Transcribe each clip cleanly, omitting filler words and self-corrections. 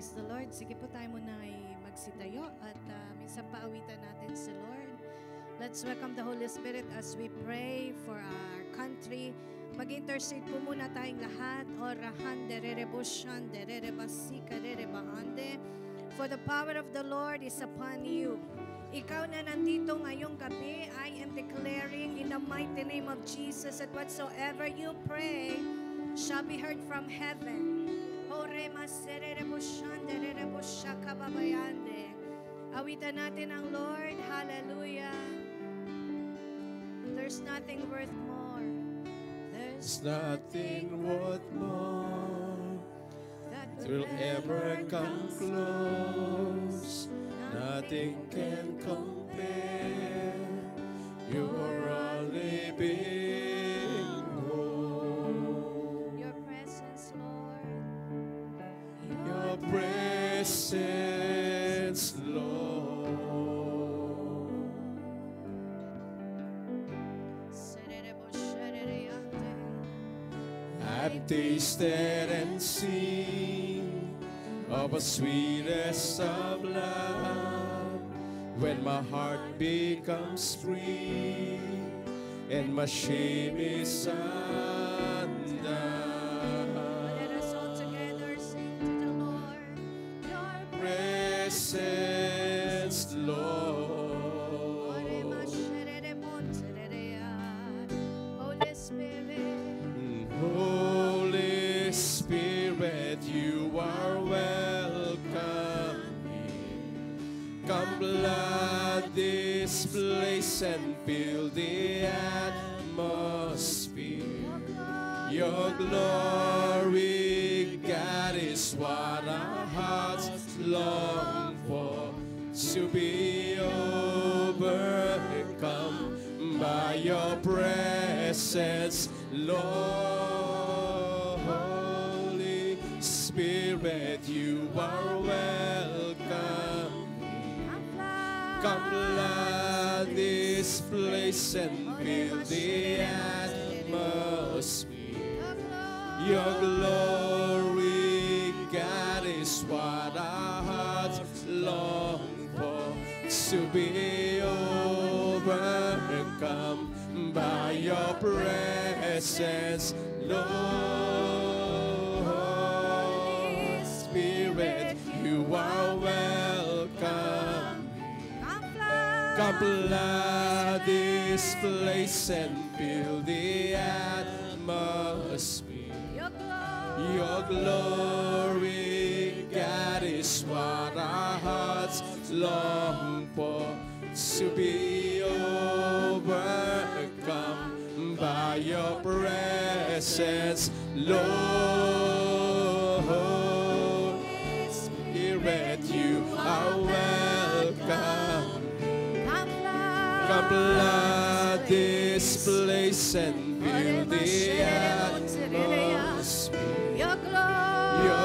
Praise the Lord. Sige po tayo muna ay magsitayo at minsan paawitan natin si Lord. Let's welcome the Holy Spirit as we pray for our country. Mag-intercede po muna tayong lahat. Orahande rerebushan dererebasika derebahande. For the power of the Lord is upon you. Ikaw na nandito ngayong gabi, I am declaring in the mighty name of Jesus that whatsoever you pray shall be heard from heaven. Awitan natin ang Lord. Hallelujah. There's nothing worth more. There's nothing worth more that will ever come close. Nothing can compare. You are our living hope. Your presence, Lord. Your presence, Lord. I've tasted and seen of the sweetest of love, when my heart becomes free and my shame is undone. Let us all together sing to the Lord. Your Presence, Lord. Holy Spirit. Holy Spirit, you are welcome here. Come flood this place and fill the atmosphere. Your glory, God, is what our hearts long for. To be overcome by your presence, Lord. Holy Spirit, you are welcome. Come flood this place and fill the atmosphere. Your glory, God, is what our hearts long for. To be overcome by your presence, Lord. Holy Spirit, you are welcome. Come flood this place and fill the atmosphere. Your glory, God, is what our hearts long for. To be overcome by your presence, Lord. Holy Spirit, you are welcome. Come flood this place and fill the atmosphere. Your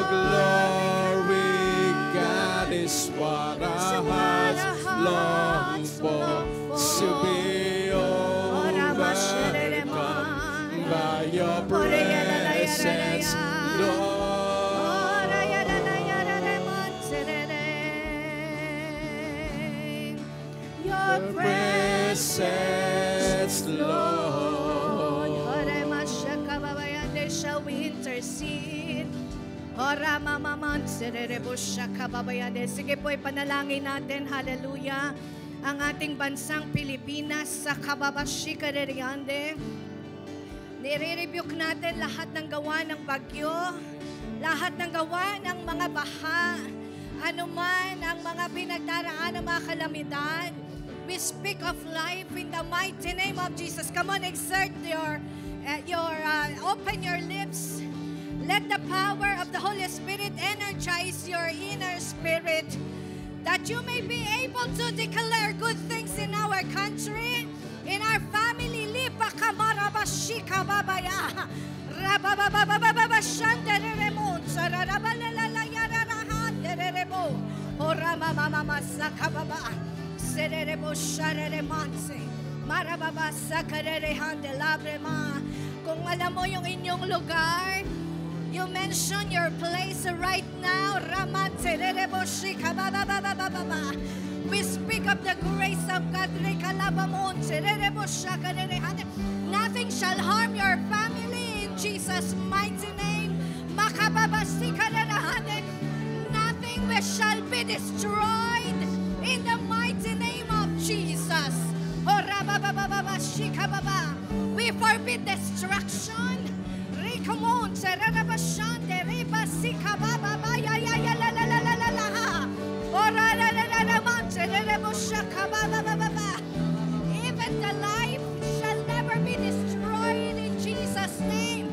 glory, God, is what our hearts long for. To be overcome by your presence, Lord. Your presence, Lord. Shall we intercede? Sige po, ipanalangin natin, hallelujah, ang ating bansang Pilipinas sa kababashikaderiande. Nire-rebuke natin lahat ng gawa ng bagyo, lahat ng gawa ng mga baha, anuman ang mga pinagdaraan ng mga kalamidad. We speak of life in the mighty name of Jesus. Come on, exert open your lips. Let the power of the Holy Spirit energize your inner spirit, that you may be able to declare good things in our country, in our family. Lipa kamarabashika babaya. Rababababababa shanderemon sararabalalalayararahanderebo. Oramamamamasa baba. Sererebo shareremanse. Marababasa karerehande labrema. Kung alam mo yung inyong lugar, You mention your place right now. We speak of the grace of God. Nothing shall harm your family in Jesus' mighty name. Nothing shall be destroyed in the mighty name of Jesus. We forbid destruction. Even the life shall never be destroyed in Jesus' name.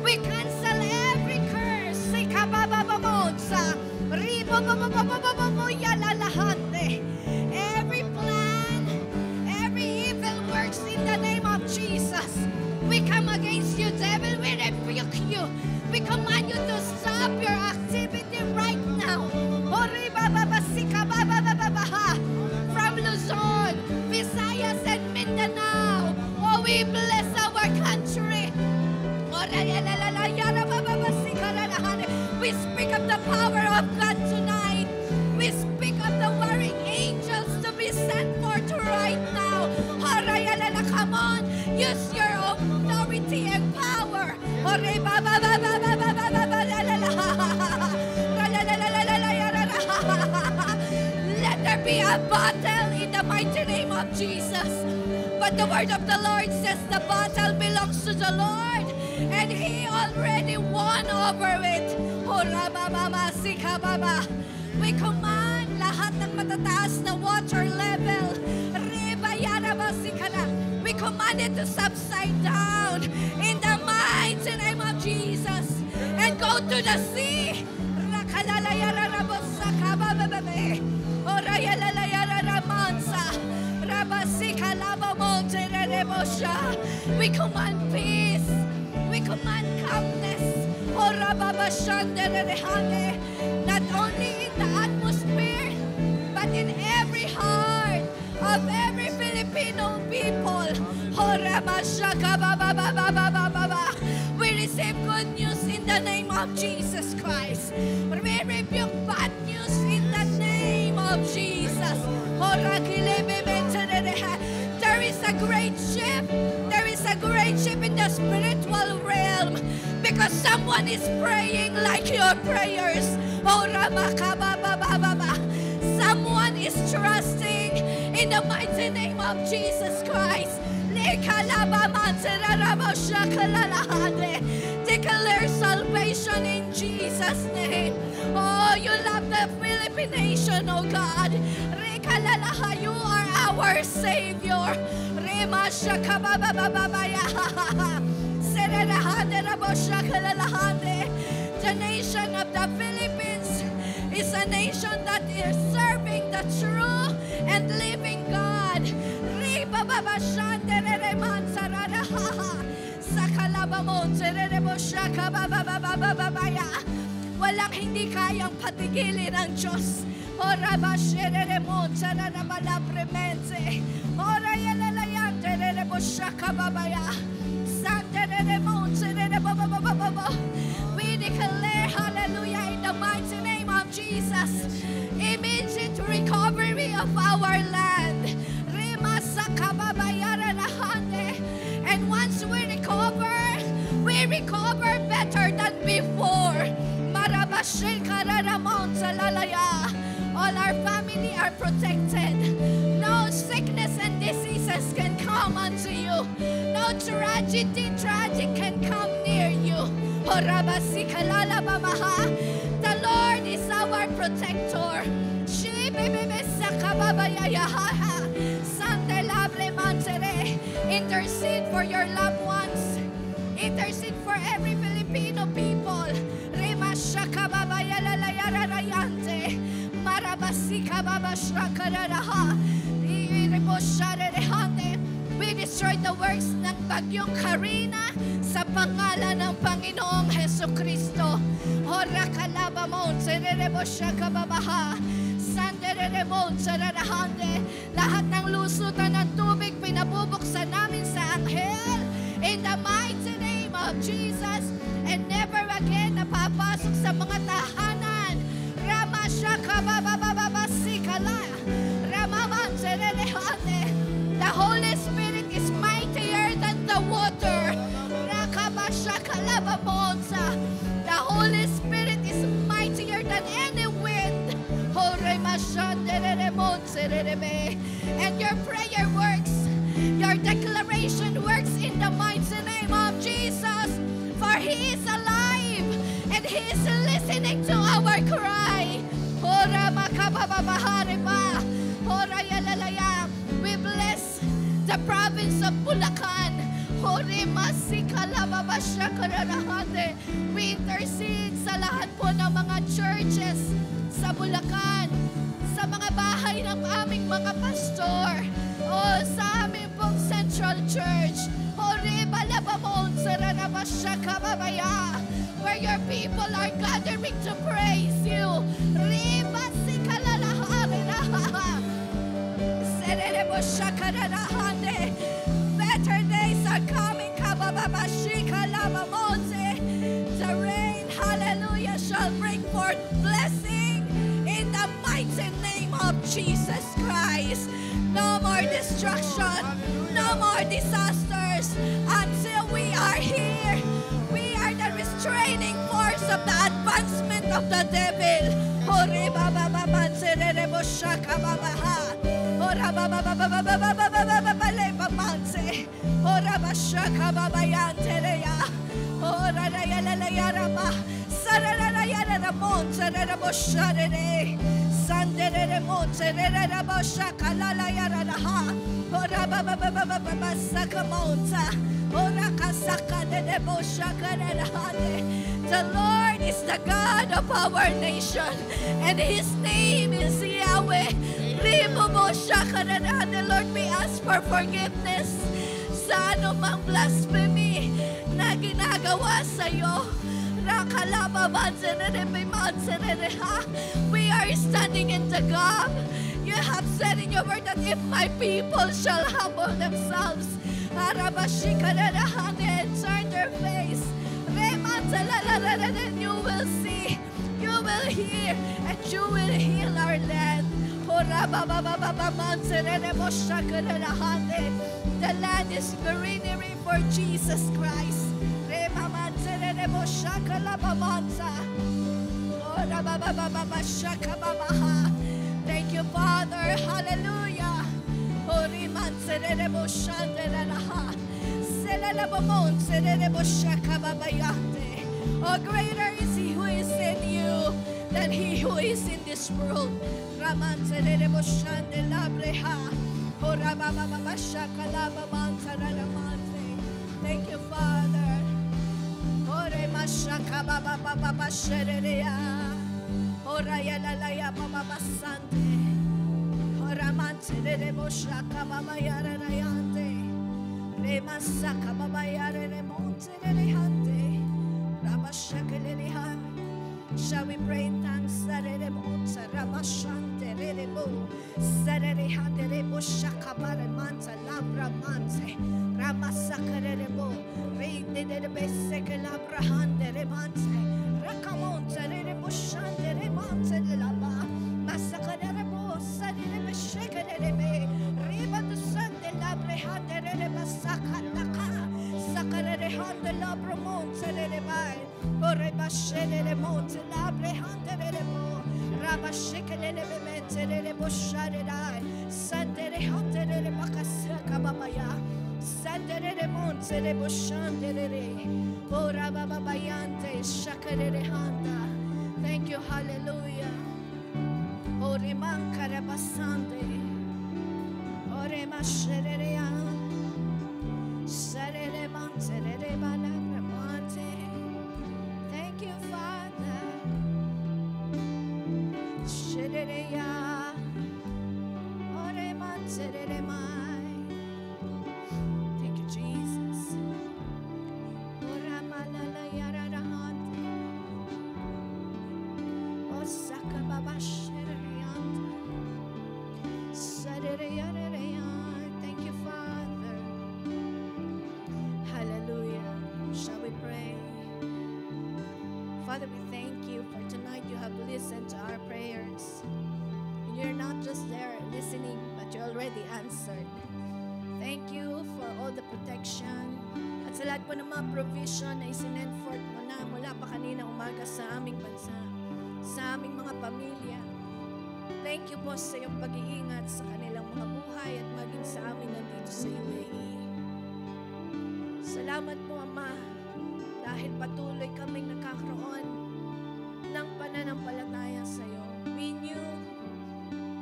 We cancel every curse. Every plan, every evil works in the name of Jesus. We come against you, devil. We rebuke you. We command you to stop your activity right now. From Luzon, Visayas, and Mindanao. Oh, we bless our country. We speak of the power of God tonight. We speak of the warring angels to be sent forth right now. Come on, use your authority and power. Let there be a battle in the mighty name of Jesus. But the word of the Lord says the battle belongs to the Lord, and He already won over it. We command lahat ng matataas na water level. We command it to subside down in the mighty name of Jesus and go to the sea. We command peace. We command calmness. Not only in the atmosphere, but in every heart of every Filipino people. We receive good news in the name of Jesus Christ. We rebuke bad news in the name of Jesus. There is a great shift. There is a great shift in the spiritual realm because someone is praying like your prayers. Someone is trusting in the mighty name of Jesus Christ. Declare salvation in Jesus' name. Oh, you love the Philippine nation, oh God. You are our Savior. The nation of the Philippines is a nation that is serving the true and living God. Walang hindi kayang patigilin ng Diyos. Ora bashere monza na malapremente. Ora yalalayante de boshaka babaya. Sante de monza de baba. We declare hallelujah in the mighty name of Jesus. Immediate recovery of our land. Rimasaka babayara lahande. And once we recover better than before. Marabashika monza lalaya. All our family are protected. No sickness and diseases can come unto you. No tragic can come near you. The Lord is our protector. Intercede for your loved ones. Intercede for every Filipino people. We destroy the works ng bagyong Karina sa pangalan ng Panginoong Hesukristo. Lahat ng lusutan ng tubig pinabubuksan namin sa anghel in the mighty Jesus. And never again napapasok sa mga tahanan. Rama Shaka Baba Baba Basikala. Ramaman Serelehane. The Holy Spirit is mightier than the water. Rakaba Shaka Lava Monza. The Holy Spirit is mightier than any wind. And your prayer works. Your declaration works in the mighty name of Jesus. For He is alive and He is listening to our cry. We bless the province of Bulacan. We intercede sa lahat po ng mga churches sa Bulacan, sa mga bahay ng aming mga pastor, o sa aming pong Central Church, where your people are gathering to praise you. Better days are coming. The rain, hallelujah, shall bring forth blessing in the mighty name of Jesus Christ. No more destruction, no more disasters until we are here. We are the restraining force of the advancement of the devil. The Lord is the God of our nation, and His name is Yahweh. Lord, we ask for forgiveness sa anumang blasphemy na ginagawa sa iyo. We are standing in the gap. You have said in your word that if my people shall humble themselves and turn their face, then you will see, you will hear, and you will heal our land. The land is greenery for Jesus Christ. Thank you, Father. Hallelujah. Oh, greater is He who is in you than he who is in this world. Thank you, Father. Shall we pray in tongues? Thank you, hallelujah. Thank you, Father. Thank you, Jesus. Thank you, Father. Hallelujah. Shall we pray? already answered. Thank you for all the protection at sa lahat po ng mga provision na isinend forth mo na mula pa kanina umaga sa aming bansa, sa aming mga pamilya. Thank you po sa iyong pag-iingat sa kanilang mga buhay at maging sa amin nandito sa UAE. Salamat po, Ama, dahil patuloy kaming nakakaroon ng pananampalataya sa iyo. We knew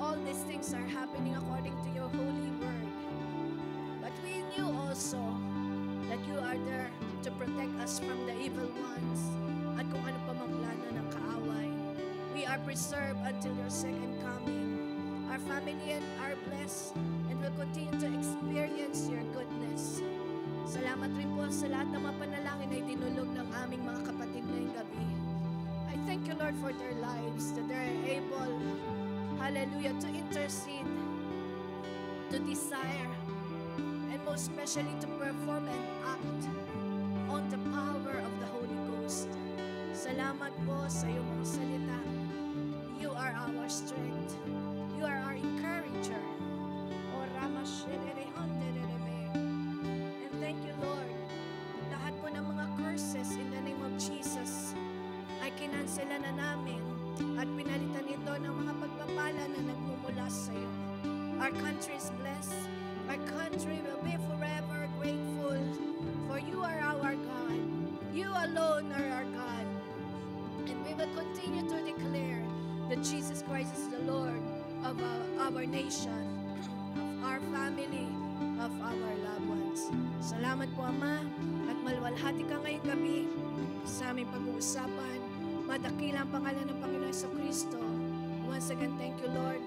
all these things are happening according to your holy word. But we knew also that you are there to protect us from the evil ones at kung ano pa mang plano ng kaaway. We are preserved until your second coming. Our family are blessed and will continue to experience your goodness. Salamat rin po sa lahat ng mga panalangin na itinulog ng aming mga kapatid ngayong gabi. I thank you, Lord, for their lives, that they're able, hallelujah, to intercede, to desire, and most especially to perform and act on the power of the Holy Ghost. Salamat po sa iyong mga salita. You are our strength. You are our encourager. O And thank you, Lord. Lahat po ng mga curses in the name of Jesus ay kinansela na namin at pinalitan ito ng mga pagpapala na nagmumula sa iyo. Our country is blessed. Our country will be forever grateful, for you are our God. You alone are our God. And we will continue to declare that Jesus Christ is the Lord of our nation, of our family, of our loved ones. Salamat po, Ama, at malwalhati ka ngayong gabi sa aming pag-uusapan. Madakilang pangalan ng Panginoon Jesucristo. Once again, thank you, Lord,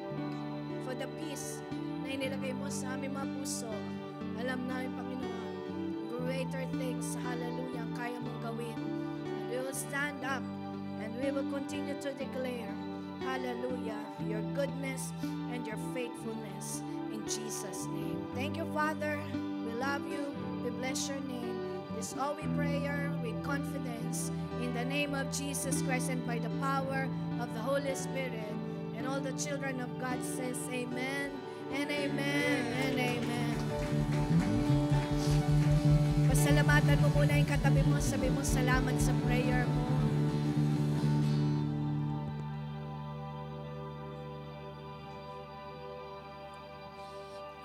for the peace na inilagay mo sa aming mga puso. Alam namin, Panginoon, greater things, hallelujah, ang kaya mong gawin. And we will stand up and we will continue to declare, hallelujah, your goodness and your faithfulness in Jesus' name. Thank you, Father. We love you. We bless your name. This all we prayer with confidence in the name of Jesus Christ and by the power of the Holy Spirit. And all the children of God says amen and amen and amen. Pasalamatan mo muna yung katabi mo. Sabi mo salamat sa prayer mo.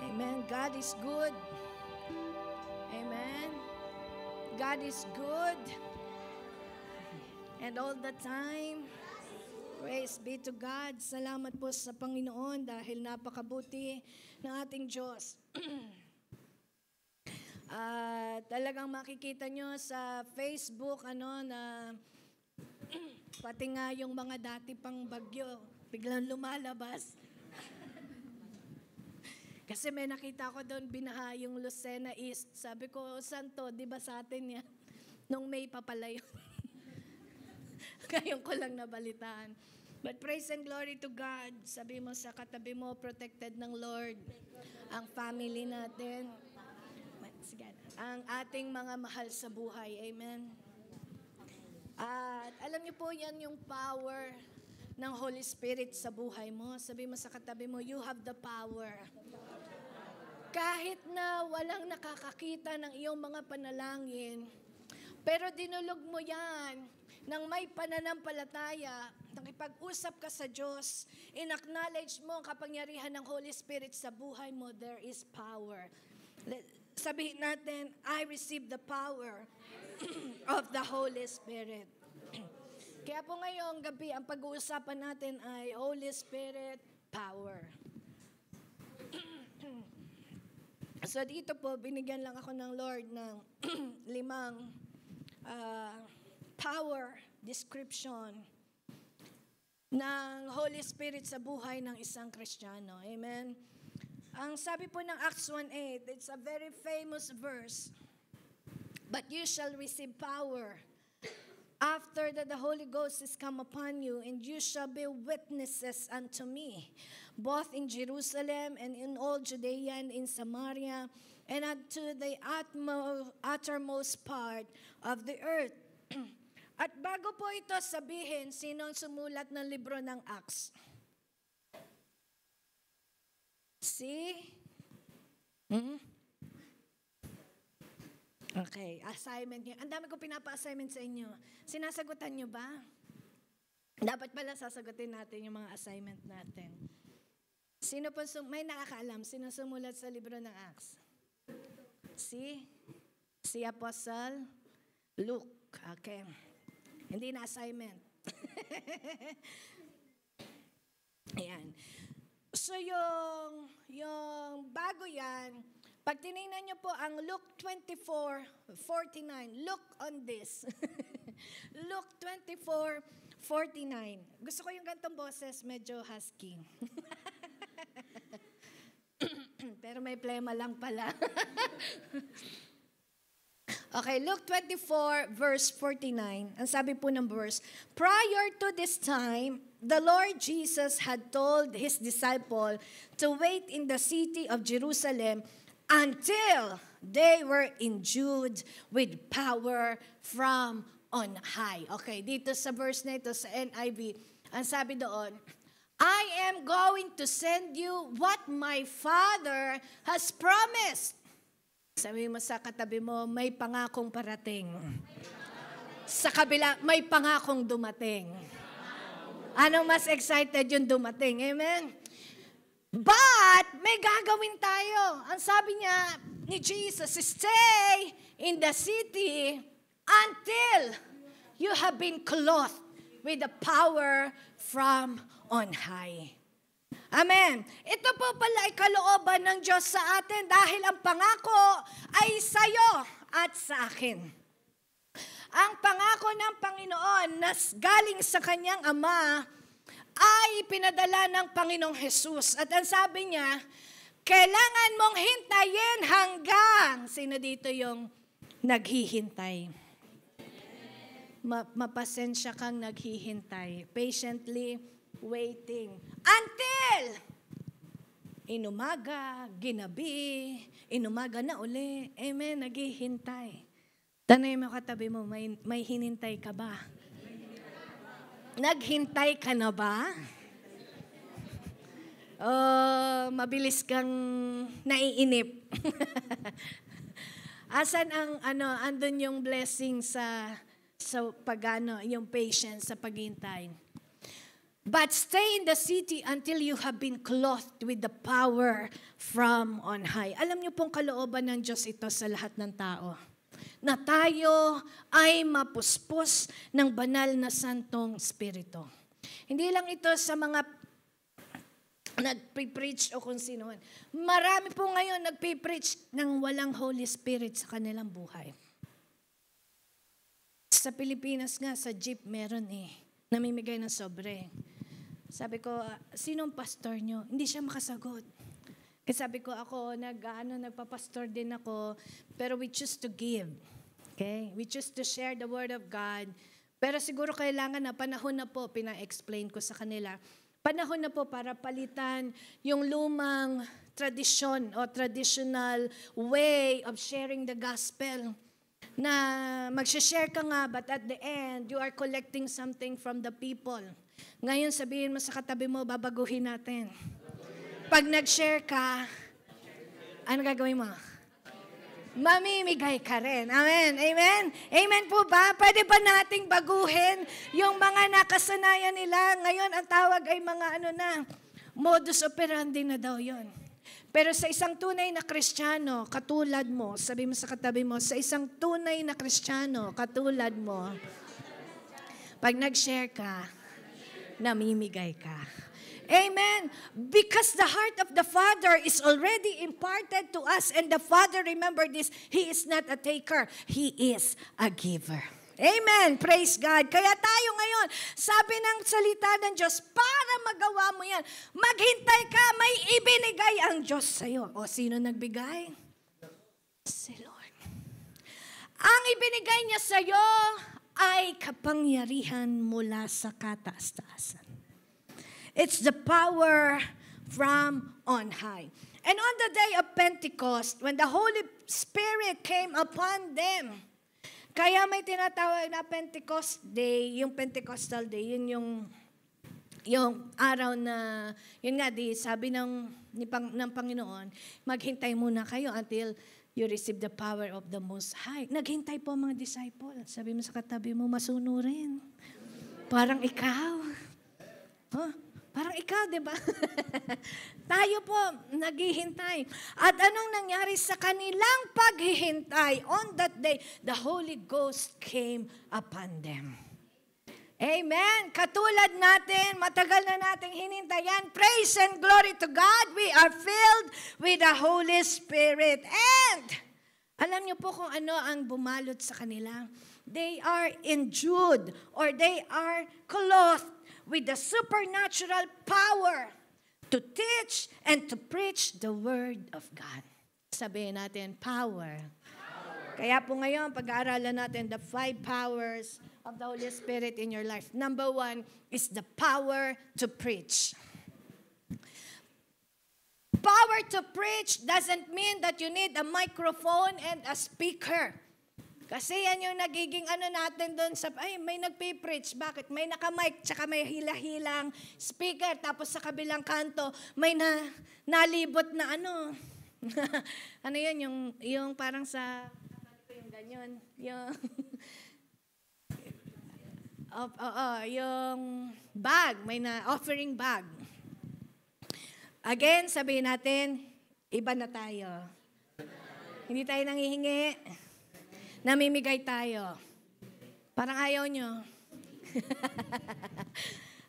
Amen. God is good. Amen. God is good. And all the time. Praise be to God. Salamat po sa Panginoon dahil napakabuti ng ating Diyos. Talagang makikita nyo sa Facebook na pati nga yung mga dati pang bagyo biglang lumalabas. Kasi may nakita ko doon binaha yung Lucena East. Sabi ko, saan to? Di ba sa atin yan? Nung May pa pala yun. Ngayon ko lang nabalitaan. But praise and glory to God. Sabi mo sa katabi mo, protected ng Lord. Ang family natin. Ang ating mga mahal sa buhay. Amen. At alam niyo po yan yung power ng Holy Spirit sa buhay mo. Sabi mo sa katabi mo, you have the power. Kahit na walang nakakakita ng iyong mga panalangin, pero dinulog mo yan ng may pananampalataya, nakipag-usap ka sa Diyos, in-acknowledge mo ang kapangyarihan ng Holy Spirit sa buhay mo, there is power. Sabihin natin, I receive the power of the Holy Spirit. Kaya po ngayong gabi, ang pag-uusapan natin ay Holy Spirit power. So dito po, binigyan lang ako ng Lord ng 5 power description ng Holy Spirit sa buhay ng isang Kristiyano. Amen? Ang sabi po ng Acts 1:8, it's a very famous verse. But you shall receive power after that the Holy Ghost is come upon you, and you shall be witnesses unto me, both in Jerusalem and in all Judea and in Samaria, and unto the uttermost part of the earth. At bago po ito sabihin, sino ang sumulat ng libro ng Acts? See? Okay, assignment niyo. Ang dami ko pinapa-assignment sa inyo. Sinasagutan niyo ba? Dapat pala sasagutin natin yung mga assignment natin. Sino po, may nakakaalam, sino sumulat sa libro ng Acts? Si Apostle Luke. Okay. Hindi na assignment. Ayan. So yung bago yan, pag tinignan niyo po ang Luke 24:49, look on this. Luke 24:49. Gusto ko yung gantong boses, medyo husky. Pero may plema lang pala. Okay, Luke 24 verse 49. Ang sabi po ng verse, prior to this time, the Lord Jesus had told His disciple to wait in the city of Jerusalem until they were endued with power from on high. Okay, dito sa verse na ito sa NIV, ang sabi doon, I am going to send you what my Father has promised. Sabi mo sa katabi mo, may pangakong parating. Sa kabila, may pangakong dumating. Ano mas excited yung dumating? Amen? But, may gagawin tayo. Ang sabi niya ni Jesus, stay in the city until you have been clothed with the power from on high. Amen. Ito po pala ay kalooban ng Diyos sa atin dahil ang pangako ay sa'yo at sa akin. Ang pangako ng Panginoon na galing sa kanyang Ama ay pinadala ng Panginoong Jesus. At ang sabi niya, kailangan mong hintayin hanggang, sino dito yung naghihintay? Mapasensya kang naghihintay. Patiently waiting. Until inumaga, ginabi, inumaga na uli. Amen, naghihintay. Tanay mo katabi mo, may hinintay ka ba? Naghintay ka na ba? Mabilis kang naiinip. Asan ang andun yung blessing sa pagano, yung patience sa paghintay. But stay in the city until you have been clothed with the power from on high. Alam niyo pong kalooban ng Diyos ito sa lahat ng tao. Na tayo ay mapuspos ng banal na santong spirito. Hindi lang ito sa mga nagpipreach o kung sino man. Marami po ngayon nagpipreach ng walang Holy Spirit sa kanilang buhay. Sa Pilipinas nga, sa jeep meron namimigay ng sobre. Sabi ko, sinong pastor nyo? Hindi siya makasagot. Kasi sabi ko, ako, nagpapastor din ako, pero we choose to give. Okay? We choose to share the Word of God. Pero siguro kailangan na, panahon na po, pina-explain ko sa kanila, panahon na po para palitan yung lumang tradisyon o traditional way of sharing the gospel. Na mag-share ka nga, but at the end, you are collecting something from the people. Ngayon, sabihin mo sa katabi mo, babaguhin natin. Pag nag-share ka, ano gagawin mo? Mamimigay ka rin. Amen. Amen? Amen po ba? Pwede ba nating baguhin yung mga nakasanayan nila? Ngayon, ang tawag ay mga modus operandi na daw yon. Pero sa isang tunay na Kristiyano, katulad mo, sabi mo sa katabi mo, sa isang tunay na Kristiyano, katulad mo, pag nag-share ka, namimigay ka. Amen. Because the heart of the Father is already imparted to us, and the Father, remember this, He is not a taker, He is a giver. Amen. Praise God. Kaya tayo ngayon, sabi ng salita ng Diyos, para magawa mo yan, maghintay ka, may ibinigay ang Diyos sa'yo. O sino nagbigay? Si Lord. Ang ibinigay niya sa'yo ay kapangyarihan mula sa kataas-taasan. It's the power from on high. And on the day of Pentecost, when the Holy Spirit came upon them, kaya may tinatawag na Pentecost Day, yung Pentecostal Day, yun yung yung araw na, yun nga, sabi ng Panginoon, maghintay muna kayo until you receive the power of the Most High. Naghintay po ang mga disciple. Sabi mo sa katabi mo, masunurin. Parang ikaw. Huh? Parang ikaw, di ba? Tayo po, naghihintay. At anong nangyari sa kanilang paghihintay? On that day, the Holy Ghost came upon them. Amen. Katulad natin, matagal na nating hinintayan. Praise and glory to God. We are filled with the Holy Spirit. And alam niyo po kung ano ang bumalot sa kanila? They are endued or they are clothed with the supernatural power to teach and to preach the Word of God. Sabihin natin, power. Kaya po ngayon, pag-aaralan natin the 5 powers of the Holy Spirit in your life. Number 1 is the power to preach. Power to preach doesn't mean that you need a microphone and a speaker. Kasi yan yung nagiging natin doon sa, may nagpipreach. Bakit? May naka-mic, tsaka may hila-hilang speaker. Tapos sa kabilang kanto, may nalibot na ano yun, yung parang sa, yung ganyan, yung, yung bag, may offering bag. Again, sabihin natin, iba na tayo. Hindi tayo nanghihingi. Namimigay tayo. Parang ayaw nyo.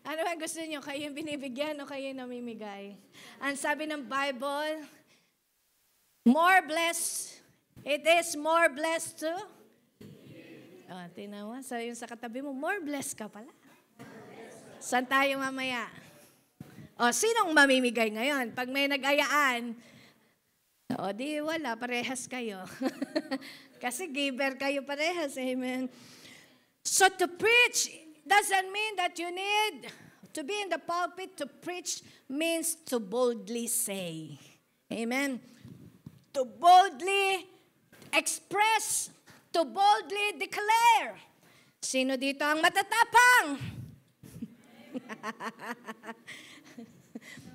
Ano ba gusto nyo? Kayo yung binibigyan o kayo yung namimigay? Ang sabi ng Bible, more blessed, it is more blessed to? Tinawa. So yung sa katabi mo, more blessed ka pala. Saan tayo mamaya? Sinong mamimigay ngayon? Pag may nag-ayaan, di wala, parehas kayo. Kasi giver kayo parehas, amen. So to preach doesn't mean that you need to be in the pulpit. To preach means to boldly say. Amen. To boldly express, to boldly declare. Sino dito ang matatapang?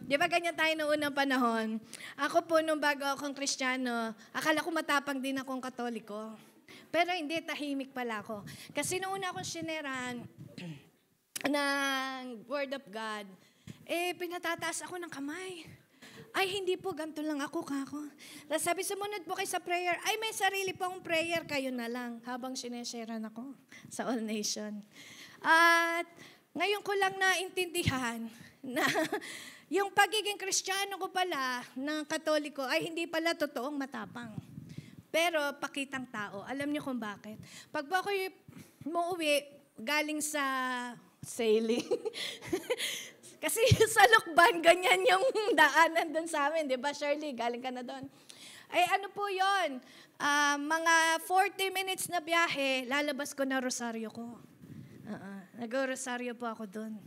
Di ba ganyan tayo noong unang panahon? Ako po, nung bago akong Kristiyano, akala ko matapang din akong Katoliko. Pero hindi, tahimik pala ako. Kasi noong una akong sineran ng Word of God, pinatataas ako ng kamay. Ay, hindi po, ganito lang ako, kako. Tapos sabi, sumunod po kayo sa prayer. Ay, may sarili po akong prayer, kayo na lang. Habang sinesharean ako sa All Nation. At ngayon ko lang naintindihan na yung pagiging Kristiyano ko pala ng Katoliko ay hindi pala totoong matapang. Pero pakitang tao. Alam niyo kung bakit? Pag po ako umuwi galing sa sailing, kasi sa Lukban, ganyan yung daanan doon sa amin. Di ba, Shirley? Galing ka na doon. Ay ano po yon? Mga 40 minutes na biyahe, lalabas ko na rosaryo ko. Nag-rosaryo po ako doon.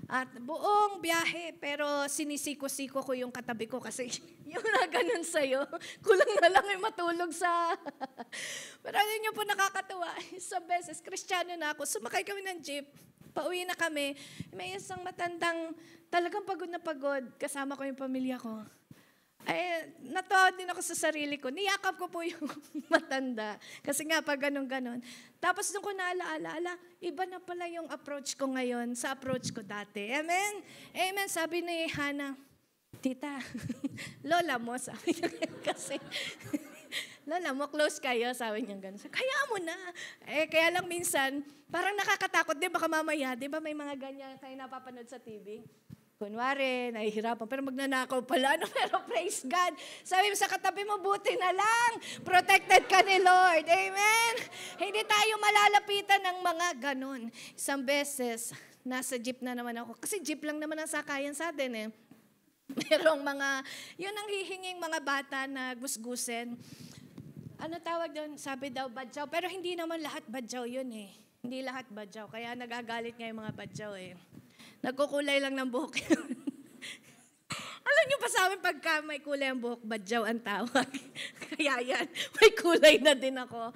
At buong biyahe, pero sinisiko-siko ko yung katabi ko kasi yung na ganun sa'yo, kulang na lang ay matulog sa... Pero ano nyo po nakakatawa, isang beses, Kristiyano na ako, sumakay kami ng jeep, pauwi na kami, may isang matandang, talagang pagod na pagod, kasama ko yung pamilya ko. Ay, natawa din ako sa sarili ko. Niyakap ko po yung matanda. Kasi nga, pag ganun-ganon. Tapos nung ko naalaala, iba na pala yung approach ko ngayon sa approach ko dati. Amen? Amen. Sabi ni Hannah, tita, lola mo, sabi niya kasi, lola mo, close kayo, sabi niya gano'n. Kaya mo na. Kaya lang minsan, parang nakakatakot. Di ba mamaya, di ba may mga ganyan tayo napapanood sa TV? Kunwari, nahihirapan, pero magnanakaw pala. Pero praise God. Sabi mo sa katabi mo, buti na lang. Protected ka ni Lord. Amen? Hindi tayo malalapitan ng mga ganun. Isang beses, nasa jeep na naman ako. Kasi jeep lang naman ang sakayan sa atin Merong mga, yun ang hihinging mga bata na gusgusin. Ano tawag doon? Sabi daw, badyaw. Pero hindi naman lahat badyaw yun Hindi lahat badyaw. Kaya nagagalit nga yung mga badyaw Nagkukulay lang ng buhok yun. Alam niyo pa sa amin, pagka may kulay ang buhok, badyaw ang tawag. Kaya yan, may kulay na din ako.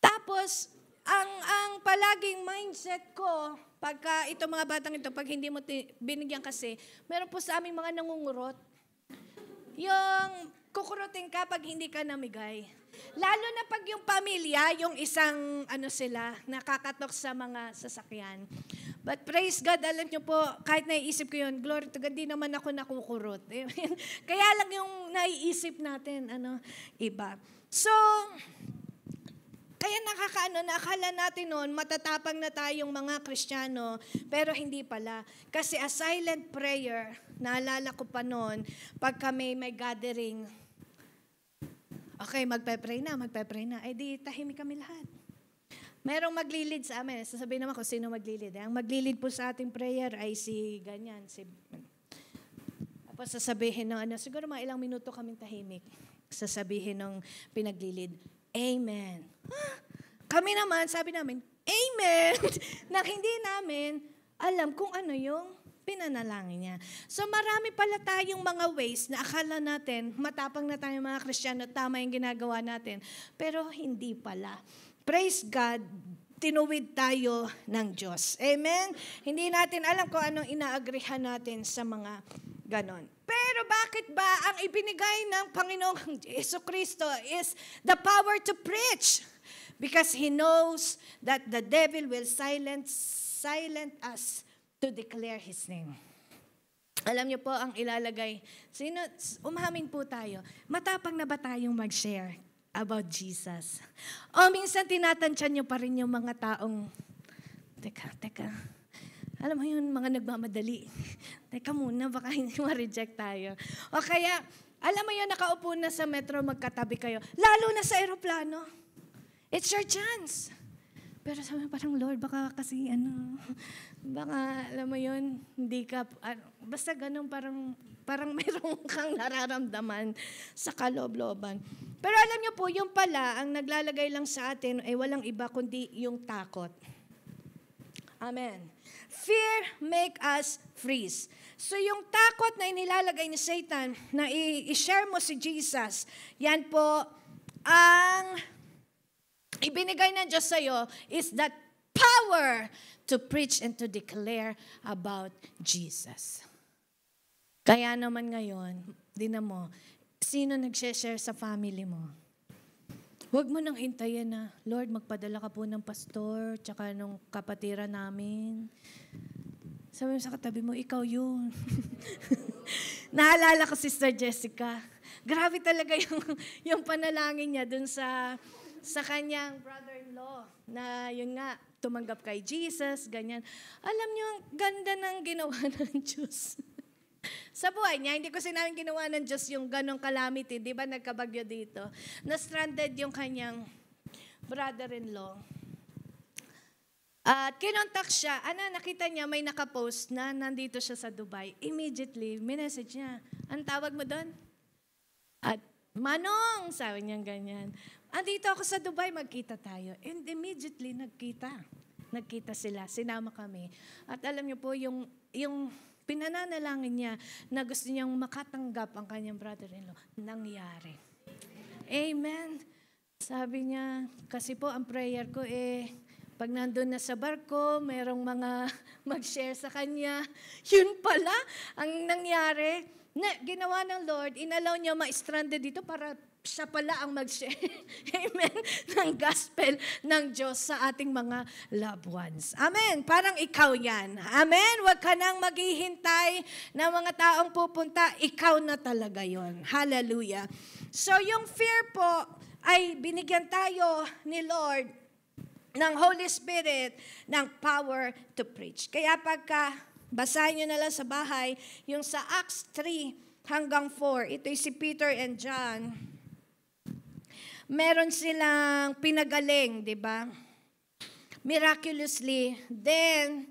Tapos, ang palaging mindset ko, pagka itong mga batang ito, pag hindi mo binigyan kasi, meron po sa aming mga nangungurot. Yung kukurutin ka pag hindi ka namigay. Lalo na pag yung pamilya, yung isang sila, nakakatok sa mga sasakyan. But praise God, alam niyo po, kahit naiisip ko yun, glory to God, di naman ako nakukurot. Kaya lang yung naiisip natin, iba. So, kaya nakakala natin noon, matatapang na tayong mga Kristiyano, pero hindi pala. Kasi a silent prayer, naalala ko pa noon, pag kami may gathering, okay, magpe-pray na. Eh di, tahimik kami lahat. Merong maglilid sa amin. Sasabihin naman kung sino maglilid. Ang maglilid po sa ating prayer ay si ganyan. Tapos sasabihin ng siguro mga ilang minuto kaming tahimik. Sasabihin ng pinaglilid, Amen. Kami naman, sabi namin, Amen. Na hindi namin alam kung ano yung pinanalangin niya. So marami pala tayong mga ways na akala natin, matapang na tayong mga Kristiyano, tama yung ginagawa natin. Pero hindi pala. Praise God, tinuwid tayo ng Diyos. Amen? Hindi natin alam kung anong inaagrihan natin sa mga ganon. Pero bakit ba ang ibinigay ng Panginoong Jesucristo is the power to preach? Because He knows that the devil will silent us to declare His name. Alam niyo po ang ilalagay. Umamin po tayo. Matapang na ba tayong mag-share about Jesus? O minsan tinatansyan niyo pa rin yung mga taong, teka. Alam mo yun, mga nagmamadali. Teka muna, baka hindi ma-reject tayo. O kaya, alam mo yun, nakaupo na sa metro, magkatabi kayo. Lalo na sa aeroplano. It's your chance. Pero sabi parang, Lord, baka kasi baka, alam mo yun, hindi ka, basta ganun, parang mayroong kang nararamdaman sa kaloob-looban. Pero alam niyo po, yung pala, ang naglalagay lang sa atin ay walang iba kundi yung takot. Amen. Fear make us freeze. So yung takot na inilalagay ni Satan na i-share mo si Jesus, yan po ang ibinigay ng Diyos sa'yo is that power to preach and to declare about Jesus. Kaya naman ngayon, dinan mo, sino nag-share sa family mo? Huwag mo nang hintayin na, Lord, magpadala ka po ng pastor, tsaka nung kapatira namin. Sabi mo sa katabi mo, ikaw yun. Naalala ko, Sister Jessica. Grabe talaga yung panalangin niya dun sa kanyang brother-in-law na yun nga, tumanggap kay Jesus, ganyan. Alam niyo, ang ganda ng ginawa ng Diyos. Sa buhay niya, hindi ko sinabing ginawa ng Diyos yung ganong calamity. Di ba nagkabagyo dito? Na-stranded yung kanyang brother-in-law. At kinontak siya. Nakita niya may nakapost na nandito siya sa Dubai. Immediately, minessage niya. Ang tawag mo doon? At Manong, sabi niya ganyan. Andito ako sa Dubai, magkita tayo. And immediately, nagkita sila. Sinama kami. At alam niyo po, yung pinananalangin niya na gusto niyang makatanggap ang kanyang brother-in-law, nangyari. Amen. Sabi niya, kasi po ang prayer ko pag nandun na sa barko, merong mga mag-share sa kanya. Yun pala ang nangyari. Ginawa ng Lord, inalaw niya ma-stranded dito para siya pala ang mag-share, amen, ng gospel ng Diyos sa ating mga loved ones. Amen. Parang ikaw yan. Amen. Huwag ka nang maghihintay na mga taong pupunta. Ikaw na talaga yon. Hallelujah. So yung fear po ay binigyan tayo ni Lord ng Holy Spirit ng power to preach. Kaya pagka basahin nyo na lang sa bahay, yung sa Acts 3 hanggang 4, ito'y si Peter and John. Meron silang pinagaling, di ba? Miraculously. Then,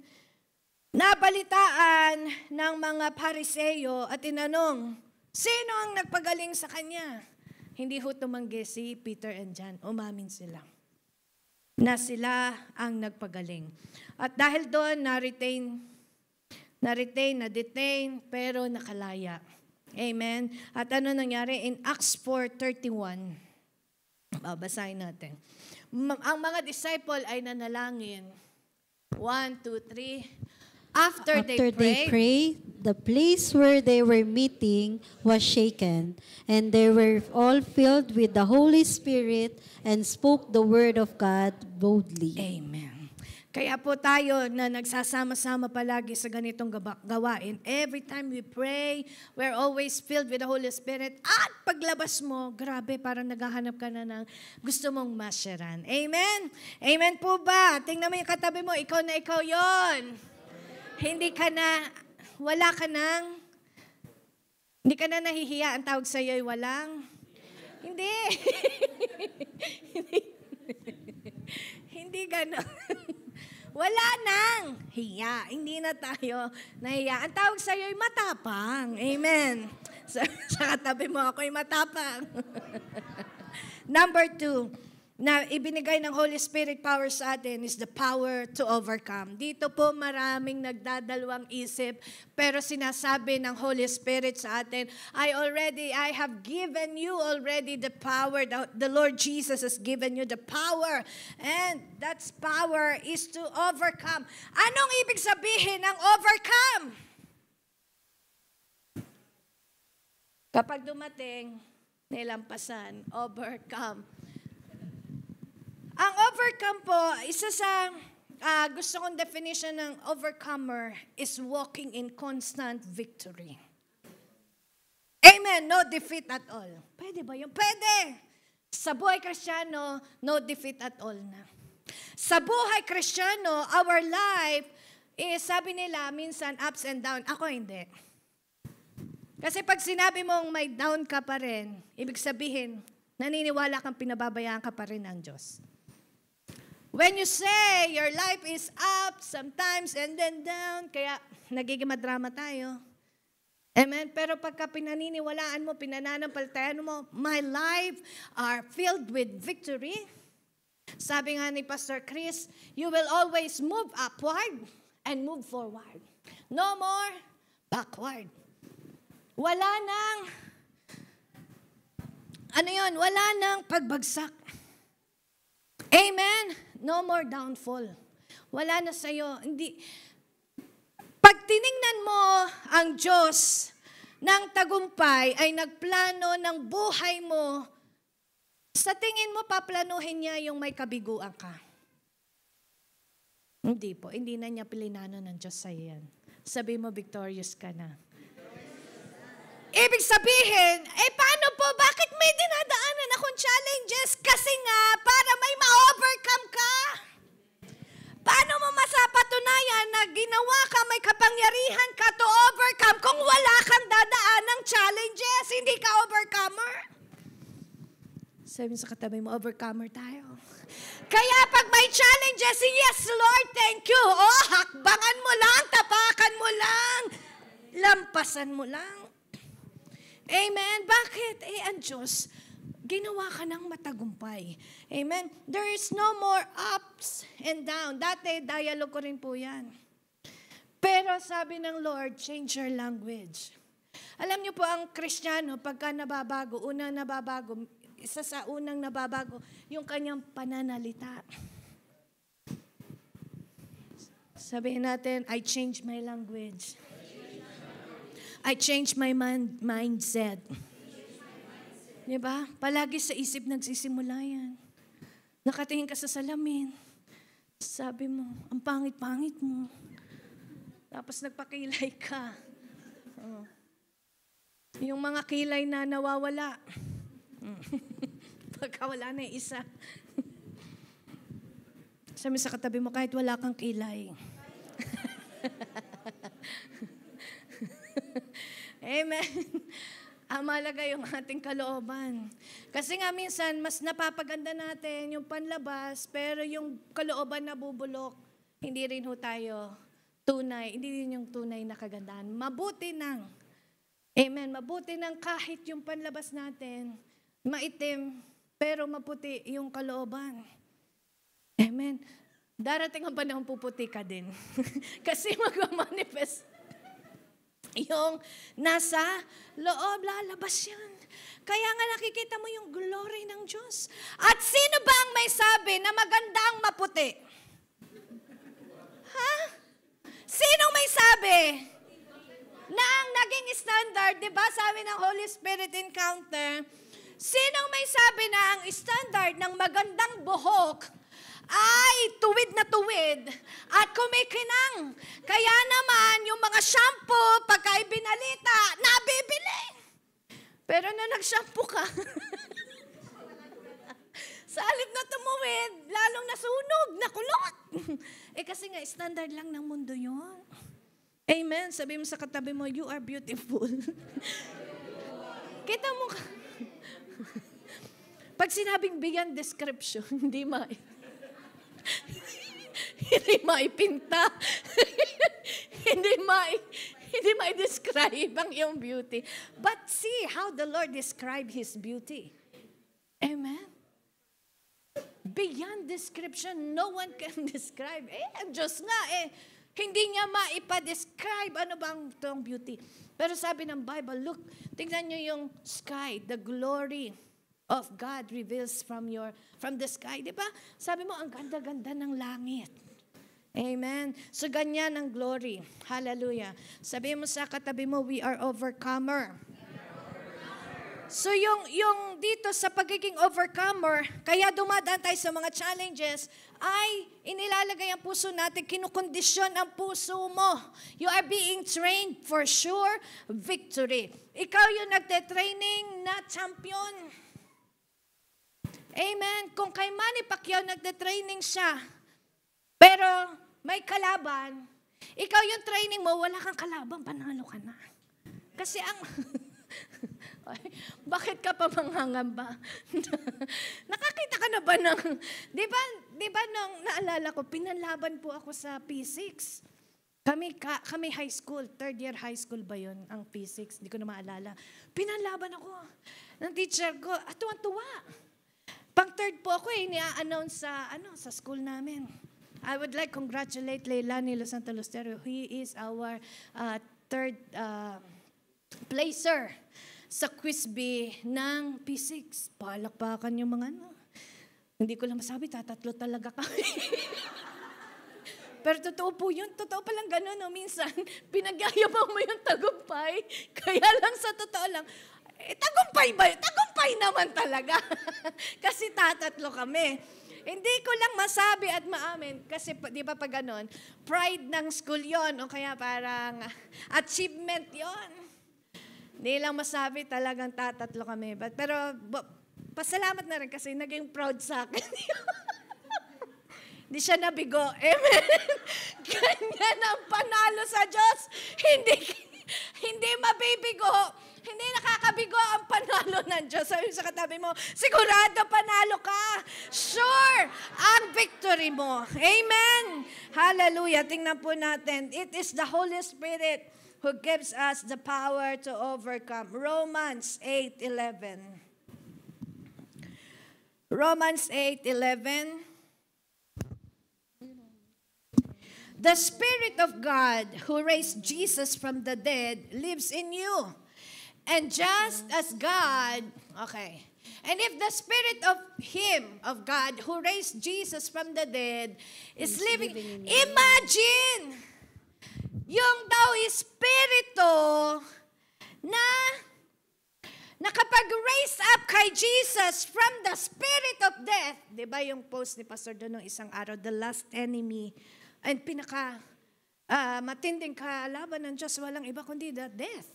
nabalitaan ng mga Pariseyo at tinanong, sino ang nagpagaling sa kanya? Hindi ho tumanggi si Peter and John. Umamin sila na sila ang nagpagaling. At dahil doon, na-detain, pero nakalaya. Amen? At ano nangyari? In Acts 4:31, babasahin natin. Ang mga disciple ay nanalangin 1, 2, 3. After After they they prayed, prayed, the place where they were meeting was shaken, and they were all filled with the Holy Spirit and spoke the word of God boldly. Amen. Kaya po tayo na nagsasama-sama palagi sa ganitong gawain. Every time we pray, we're always filled with the Holy Spirit. At paglabas mo, grabe, parang naghahanap ka na ng gusto mong masyaran. Amen? Amen po ba? Tingnan mo yung katabi mo, ikaw na ikaw yon. Hindi ka na, wala ka nang, hindi ka na nahihiya. Ang tawag sa'yo ay walang? Hindi. Hindi gano'n. Wala nang hiya. Hindi na tayo nahiya. Ang tawag sa'yo ay matapang. Amen. Sa katabi mo, ako'y matapang. Number 2, na ibinigay ng Holy Spirit power sa atin is the power to overcome. Dito po maraming nagdadalawang isip, pero sinasabi ng Holy Spirit sa atin, I have given you already the power. The Lord Jesus has given you the power. And that power is to overcome. Anong ibig sabihin ng overcome? Kapag dumating, nilampasan, overcome. Ang overcome po, isa sa gusto kong definition ng overcomer is walking in constant victory. Amen. No defeat at all. Pwede ba yun? Pwede. Sa buhay Kristiyano, no defeat at all na. Sa buhay Kristiyano, our life is, sabi nila, minsan ups and down. Ako hindi. Kasi pag sinabi mong may down ka pa rin, ibig sabihin, naniniwala kang pinababayaan ka pa rin ng Diyos. When you say your life is up sometimes and then down, kaya nagiging madrama tayo. Amen? Pero pagka pinaniniwalaan mo, pinananampalatayan mo, my life are filled with victory. Sabi nga ni Pastor Chris, you will always move upward and move forward. No more backward. Wala nang, wala nang pagbagsak. Amen? No more downfall. Wala na sa'yo. Hindi. Pag tiningnan mo ang Diyos ng tagumpay ay nagplano ng buhay mo, sa tingin mo paplanuhin niya yung may kabiguan ka. Hindi po. Hindi na niya pilinano ng Diyos sa'yo yan. Sabi mo, victorious ka na. Ibig sabihin, paano po, bakit may dinadaanan akong challenges? Kasi nga, para may ma-overcome ka. Paano mo masapatunayan na ginawa ka, may kapangyarihan ka to overcome kung wala kang dadaan ng challenges? Hindi ka overcomer. Sabi sa katabi mo, overcomer tayo. Kaya pag may challenges, yes Lord, thank you. Hakbangan mo lang, tapakan mo lang, lampasan mo lang. Amen. Bakit? Ang Diyos, ginawa ka ng matagumpay. Amen. There is no more ups and down. Dati, dialogue ko rin po yan. Pero sabi ng Lord, change your language. Alam niyo po, ang Kristiyano, pagka nababago, isa sa unang nababago, yung kanyang pananalita. Sabihin natin, I change my language. I change my mindset. Diba? Palagi sa isip nagsisimula yan. Nakatingin ka sa salamin. Sabi mo, ang pangit-pangit mo. Tapos nagpakilay ka. Yung mga kilay na nawawala. Pagka wala na yung isa. Sabi sa katabi mo, kahit wala kang kilay. Amen. Ang mahalaga yung ating kalooban. Kasi nga minsan, mas napapaganda natin yung panlabas, pero yung kalooban na bubulok, hindi rin ho tayo tunay, hindi rin yung tunay na kagandahan. Mabuti nang, amen, mabuti nang kahit yung panlabas natin, maitim, pero maputi yung kalooban. Amen. Darating ang panahon puputi ka din. Kasi mag-manifest yung nasa loob, lalabas yan. Kaya nga nakikita mo yung glory ng Diyos. At sino ba ang may sabi na maganda ang maputi? Ha? Sinong may sabi na ang naging standard, di ba, sabi ng Holy Spirit Encounter, sinong may sabi na ang standard ng magandang buhok ay tuwid na tuwid at kumikinang. Kaya naman, yung mga shampoo, pagka ibinalita, nabibili. Pero na nag-shampoo ka, sa halip na tumuwid, lalong nasunog, nakulot. Kasi nga, standard lang ng mundo yun. Amen. Sabi mo sa katabi mo, you are beautiful. Kita mo ka. Pag sinabing beyond description, hindi maipinta. hindi mai-describe ang iyong beauty. But see how the Lord described His beauty. Amen. Beyond description, no one can describe. Ang Diyos nga hindi niya maipa-describe ano bang itong beauty. Pero sabi ng Bible, look, tingnan niyo yung sky, the glory of God reveals from the sky. Di ba? Sabi mo, ang ganda-ganda ng langit. Amen. So, ganyan ang glory. Hallelujah. Sabi mo sa katabi mo, we are overcomer. So, yung dito sa pagiging overcomer, kaya dumadaan tayo sa mga challenges, ay inilalagay ang puso natin, kinukondisyon ang puso mo. You are being trained for sure victory. Ikaw yung nagte-training na champion. Amen. Kung kay Manny Pacquiao nagte-training siya, pero may kalaban, ikaw yung training mo, wala kang kalaban, panalo ka na. Kasi bakit ka pa manghangamba? Nakakita ka na ba ng, di ba nung naalala ko, pinanlaban po ako sa P6. Kami high school, third year high school ba yun, ang P6, hindi ko na maalala. Pinanlaban ako ng teacher ko, tuwan-tuwa. Pang third po ako ni-announce sa school namin. I would like congratulate Leilani Los Santos Lusterio. He is our third placer sa quiz bee ng P6. Palakpakan yung mga Hindi ko lang masabi, tatatlo talaga kami. Pero totoo po yun. Totoo palang gano'n, no? Minsan, pinagyayabang mo yung tagumpay. Kaya lang sa totoo lang, tagumpay ba yun? Tagumpay naman talaga. Kasi tatatlo kami. Hindi ko lang masabi at maamin. Kasi di ba pag gano'n, pride ng school yon o kaya parang achievement yon. Hindi lang masabi, talagang tatatlo kami. Pero pasalamat na rin kasi naging proud sa akin. Hindi siya nabigo. Amen. Ganyan ang panalo sa Diyos. Hindi mabibigo. Hindi nakakabigo ang panalo ng Diyos. Sabi sa katabi mo, sigurado panalo ka. Sure, ang victory mo. Amen. Hallelujah. Tingnan po natin. It is the Holy Spirit who gives us the power to overcome. Romans 8:11. Romans 8:11. The Spirit of God who raised Jesus from the dead lives in you. And just as God, and if the Spirit of God who raised Jesus from the dead is living, imagine, yung daw Espiritu na kapag-raise up kay Jesus from the spirit of death, di ba yung post ni Pastor doon ng isang araw, the last enemy, and matinding kalaban ng Diyos, walang iba kundi the death,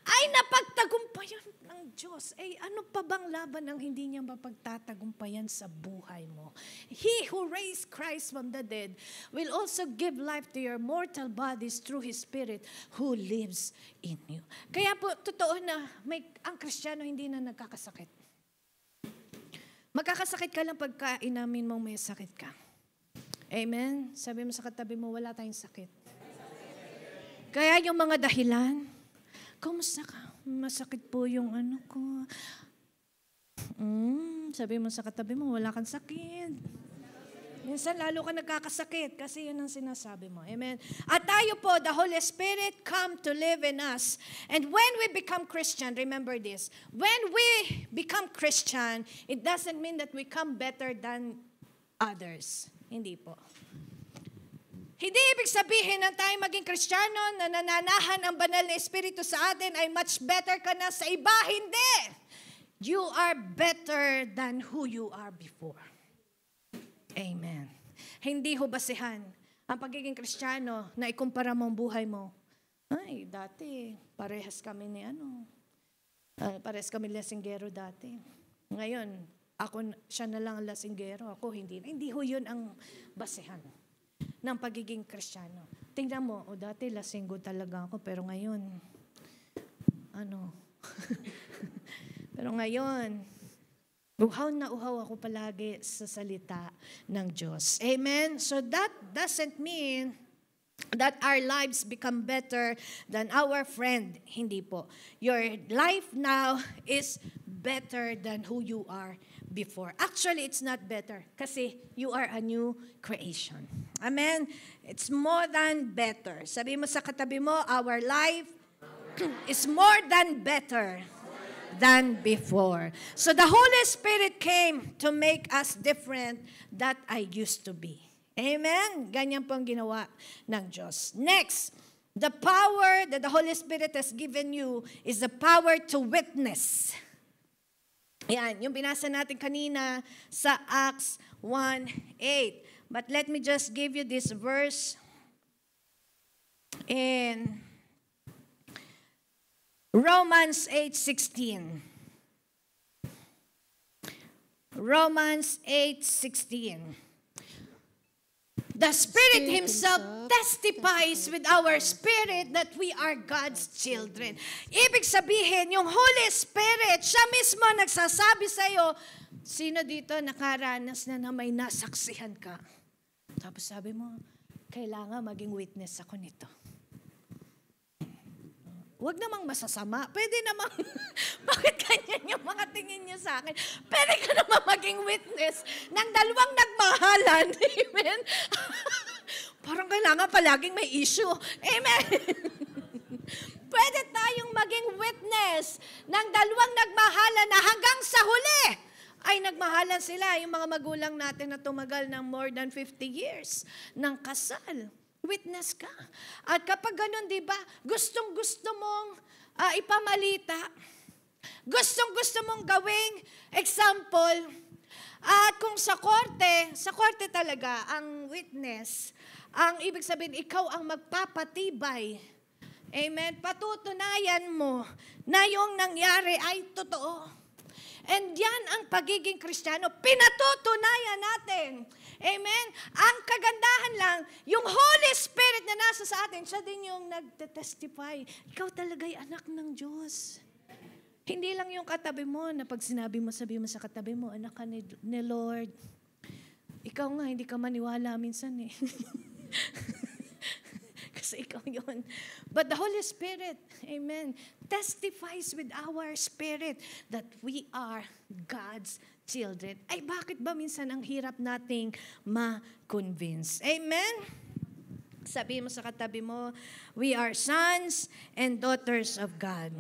ay napagtagumpayan ng Diyos. Ano pa bang laban ang hindi niya mapagtatagumpayan sa buhay mo? He who raised Christ from the dead will also give life to your mortal bodies through His Spirit who lives in you. Kaya po, totoo na ang Kristiyano hindi na nagkakasakit. Magkakasakit ka lang pagka inamin mong may sakit ka. Amen? Sabi mo sa katabi mo, wala tayong sakit. Kaya yung mga dahilan, kumusta ka? Masakit po yung ko. Sabi mo sa katabi mo, wala kang sakit. Minsan lalo ka nagkakasakit kasi yun ang sinasabi mo. Amen? At tayo po, the Holy Spirit come to live in us. And when we become Christian, remember this, when we become Christian, it doesn't mean that we come better than others. Hindi po. Hindi ibig sabihin na tayo maging Kristiyano na nananahan ang banal na Espiritu sa atin ay much better ka na sa iba. Hindi! You are better than who you are before. Amen. Hindi ho basehan ang pagiging Kristiyano na ikumpara mo ang buhay mo. Ay, dati, parehas kami ni parehas kami lasinggero dati. Ngayon, siya na lang ang lasinggero, ako hindi. Hindi ho yun ang basehan ng pagiging Kristiyano. Tingnan mo, dati lasinggo talaga ako, pero ngayon, pero ngayon, uhaw na uhaw ako palagi sa salita ng Diyos. Amen? So that doesn't mean that our lives become better than our friend. Hindi po. Your life now is better than who you are before. Actually, it's not better kasi you are a new creation. Amen? It's more than better. Sabi mo sa katabi mo, our life is more than better than before. So the Holy Spirit came to make us different that I used to be. Amen? Ganyan po ang ginawa ng Diyos. Next, the power that the Holy Spirit has given you is the power to witness. Yan, yung binasa natin kanina sa Acts 1:8. But let me just give you this verse in Romans 8:16. Romans 8:16. The Spirit Himself testifies with our spirit that we are God's children. Ibig sabihin, yung Holy Spirit, siya mismo nagsasabi sa'yo, sino dito nakaranas na may nasaksihan ka? Tapos sabi mo, kailangan maging witness ako nito. Huwag namang masasama. Pwede namang, bakit ganyan yung mga tingin niyo sa akin? Pwede ka namang maging witness ng dalawang nagmahalan. Amen? Parang kailangan palaging may issue. Amen? Pwede tayong maging witness ng dalawang nagmahalan na hanggang sa huli ay nagmahalan sila. Yung mga magulang natin na tumagal ng more than 50 years ng kasal. Witness ka. At kapag ganun, di ba, gustong-gusto mong ipamalita, gustong-gusto mong gawing example, at kung sa korte talaga, ang witness, ang ibig sabihin, ikaw ang magpapatibay. Amen? Patutunayan mo na yung nangyari ay totoo. And yan ang pagiging Kristiyano. Pinatutunayan natin. Amen? Ang kagandahan lang, yung Holy Spirit na nasa sa atin, siya din yung nagte-testify. Ikaw talaga'y anak ng Diyos. Hindi lang yung katabi mo na pag sabi mo sa katabi mo, anak ka ni Lord. Ikaw nga, hindi ka maniwala minsan eh. Kasi ikaw yun. But the Holy Spirit, amen, testifies with our spirit that we are God's children. Ay, bakit ba minsan ang hirap nating ma-convince? Amen? Sabi mo sa katabi mo, we are sons and daughters of God.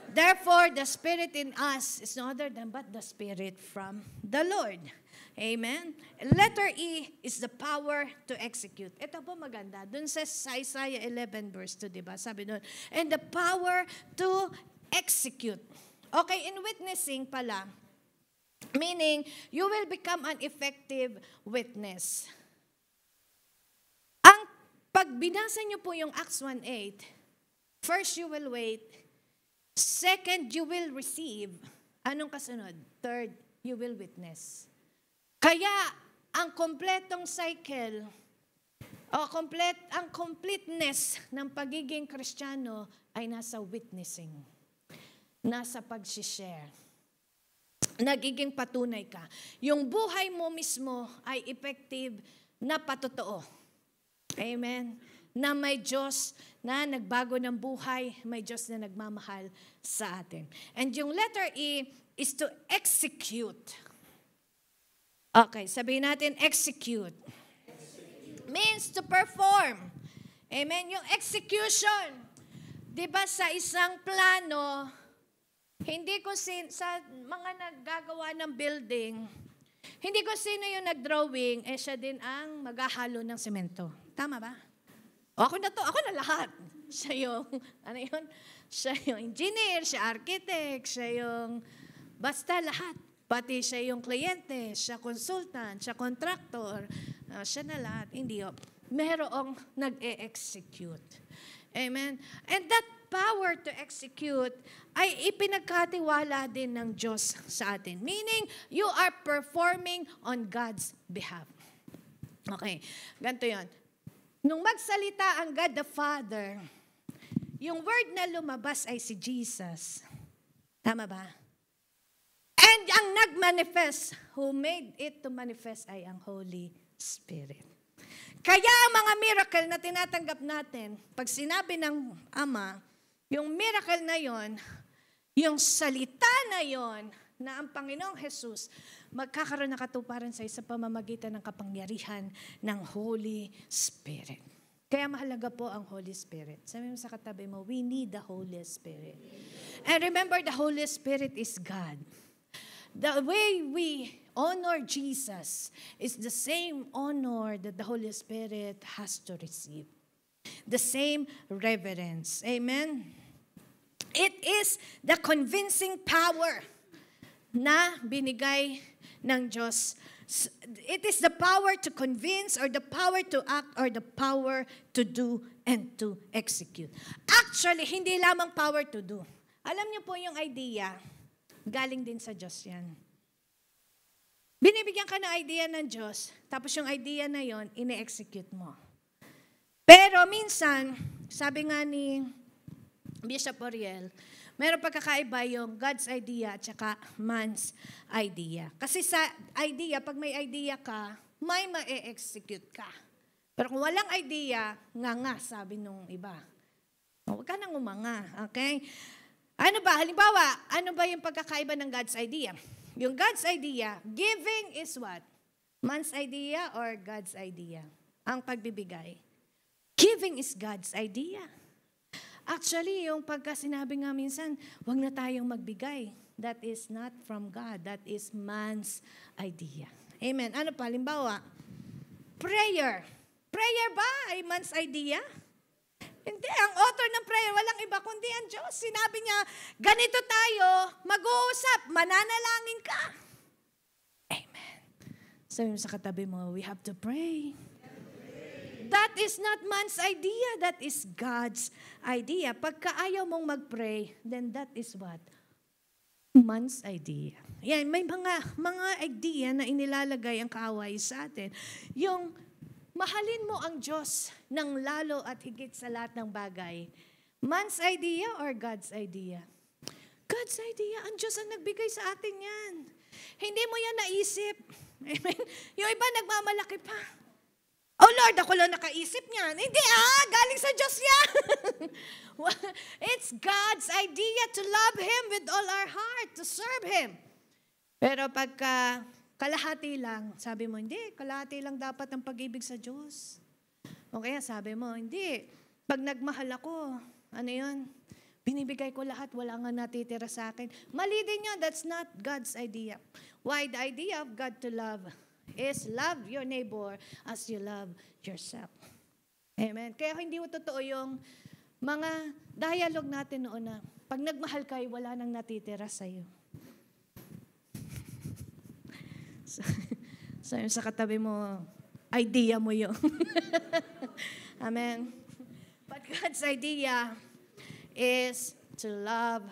Therefore, the Spirit in us is no other than but the Spirit from the Lord. Amen? Letter E is the power to execute. Ito po maganda. Doon sa Isaiah 11 verse 2, diba? Sabi doon, and the power to execute. Okay, in witnessing pala, meaning you will become an effective witness. Ang pag binasa niyo po yung Acts 1:8, first you will wait, second you will receive, anong kasunod? Third, you will witness. Kaya, ang kompletong cycle, ang completeness ng pagiging Kristiyano ay nasa witnessing, nasa pag-share. Nagiging patunay ka. Yung buhay mo mismo ay effective na patotoo. Amen? Na may Diyos na nagbago ng buhay, may Diyos na nagmamahal sa atin. And yung letter E is to execute. Okay, sabihin natin, execute. Means to perform. Amen? Yung execution. Diba sa isang plano, hindi ko sa mga naggagawa ng building, Hindi ko sino yung nag-drawing, siya din ang maghahalo ng semento. Tama ba? O, ako na lahat. Siya yung, siya yung engineer, siya architect, siya yung, basta lahat. Pati siya yung kliyente, siya consultant, siya contractor, siya na lahat. Hindi yun. Merong nag-e-execute. Amen? And that power to execute ay ipinagkatiwala din ng Diyos sa atin. Meaning, you are performing on God's behalf. Okay, ganito yun. Nung magsalita ang God the Father, yung word na lumabas ay si Jesus. Tama ba? And ang nag-manifest, who made it to manifest ay ang Holy Spirit. Kaya ang mga miracle na tinatanggap natin, pag sinabi ng Ama, yung miracle na yon, yung salita na yon, na ang Panginoong Jesus, magkakaroon ng katuparan sa pamamagitan ng kapangyarihan ng Holy Spirit. Kaya mahalaga po ang Holy Spirit. Sabi mo sa katabi mo, we need the Holy Spirit. And remember, the Holy Spirit is God. The way we honor Jesus is the same honor that the Holy Spirit has to receive. The same reverence. Amen? It is the convincing power na binigay ng Diyos. It is the power to convince or the power to act or the power to do and to execute. Actually, hindi lamang power to do. Alam niyo po yung idea, galing din sa Diyos yan. Binibigyan ka ng idea ng Diyos, tapos yung idea na yon ine-execute mo. Pero minsan, sabi nga ni Bishop Oriel, mayroong pagkakaiba yung God's idea at saka man's idea. Kasi sa idea, pag may idea ka, may ma-execute ka. Pero kung walang idea, nga sabi nung iba. Huwag ka nang umanga, okay? Ano ba? Halimbawa, ano ba yung pagkakaiba ng God's idea? Yung God's idea, giving is what? Man's idea or God's idea? Ang pagbibigay. Giving is God's idea. Actually, yung pagka sinabi nga minsan, wag na tayong magbigay. That is not from God. That is man's idea. Amen. Ano pa? Halimbawa, prayer. Prayer ba ay man's idea? Hindi. Ang author ng prayer, walang iba kundi ang Diyos. Sinabi niya, ganito tayo, mag-uusap, mananalangin ka. Amen. Sabi mo sa katabi mo, we have to pray. That is not man's idea. That is God's idea. Pagka ayaw mong mag-pray, then that is what? Man's idea. Yan, may mga idea na inilalagay ang kaaway sa atin. Yung mahalin mo ang Diyos ng lalo at higit sa lahat ng bagay. Man's idea or God's idea? God's idea. Ang Diyos ang nagbigay sa atin yan. Hindi mo yan naisip. Amen? Yung iba nagmamalaki pa. Oh Lord, ako lang nakaisip niyan. Hindi galing sa Diyos yan. It's God's idea to love Him with all our heart, to serve Him. Pero pagka kalahati lang, sabi mo, hindi, kalahati lang dapat ang pag-ibig sa Diyos. O kaya sabi mo, hindi, pag nagmahal ako, ano yun? Binibigay ko lahat, wala nga natitira sa akin. Mali din yun, that's not God's idea. Why? The idea of God to love is love your neighbor as you love yourself. Amen. Kaya hindi mo totoo yung mga dialogue natin noon na pag nagmahal kayo, wala nang natitira sa'yo. So sa katabi mo, idea mo yun. Amen. But God's idea is to love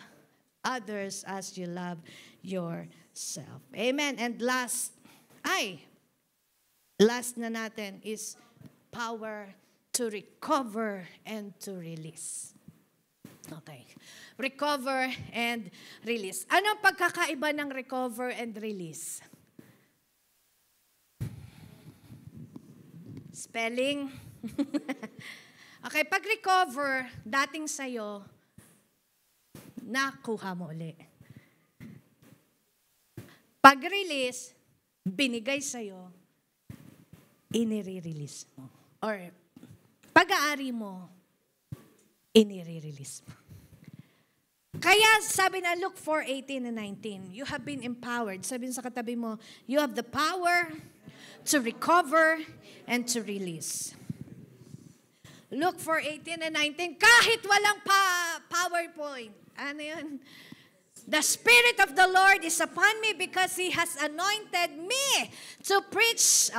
others as you love yourself. Amen. And last na natin is power to recover and to release. Okay. Recover and release. Ano ang pagkakaiba ng recover and release? Spelling. Okay, pag recover, dating sa'yo, nakuha mo uli. Pag release, binigay sa'yo, inire-release mo. Or, pag-aari mo, inire-release mo. Kaya sabi na Luke 4:18 and 19, you have been empowered. Sabi sa katabi mo, you have the power to recover and to release. Luke 4:18 and 19, kahit walang PowerPoint. Ano yun? The Spirit of the Lord is upon me because He has anointed me to preach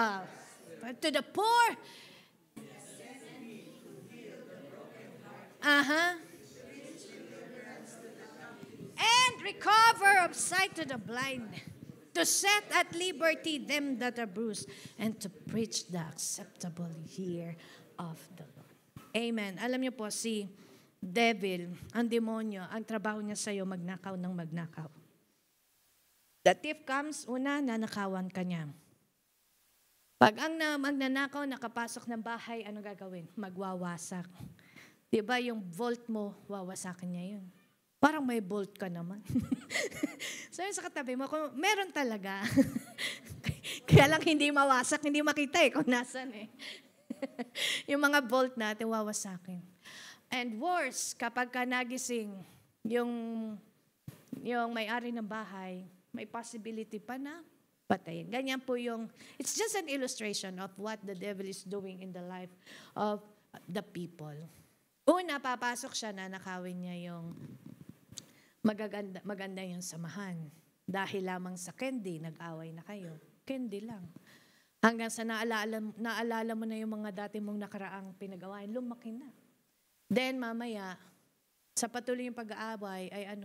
to the poor. And recover of sight to the blind, to set at liberty them that are bruised, and to preach the acceptable year of the Lord. Amen. Alam niyo po, si devil, ang demonyo, ang trabaho niya sa'yo, magnakaw ng magnakaw. The thief comes, una, nanakawan ka niya. Pag ang magnanakaw, nakapasok ng bahay, ano gagawin? Magwawasak. Diba yung vault mo, wawasakin niya yun. Parang may bolt ka naman. So yun sa katabi mo, kung meron talaga. Kaya lang hindi mawasak, hindi makita kung nasan yung mga bolt natin, wawasakin. And worse, kapag ka nagising, yung may-ari ng bahay, may possibility pa na patayin. Ganyan po yung, it's just an illustration of what the devil is doing in the life of the people. Una, papasok siya, nanakawin niya yung maganda yung samahan. Dahil lamang sa candy, nag-away na kayo. Candy lang. Hanggang sa naalala mo na yung mga dati mong nakaraang pinag-awayan, lumaki na. Then mamaya, sa patuloy yung pag-aaway, ay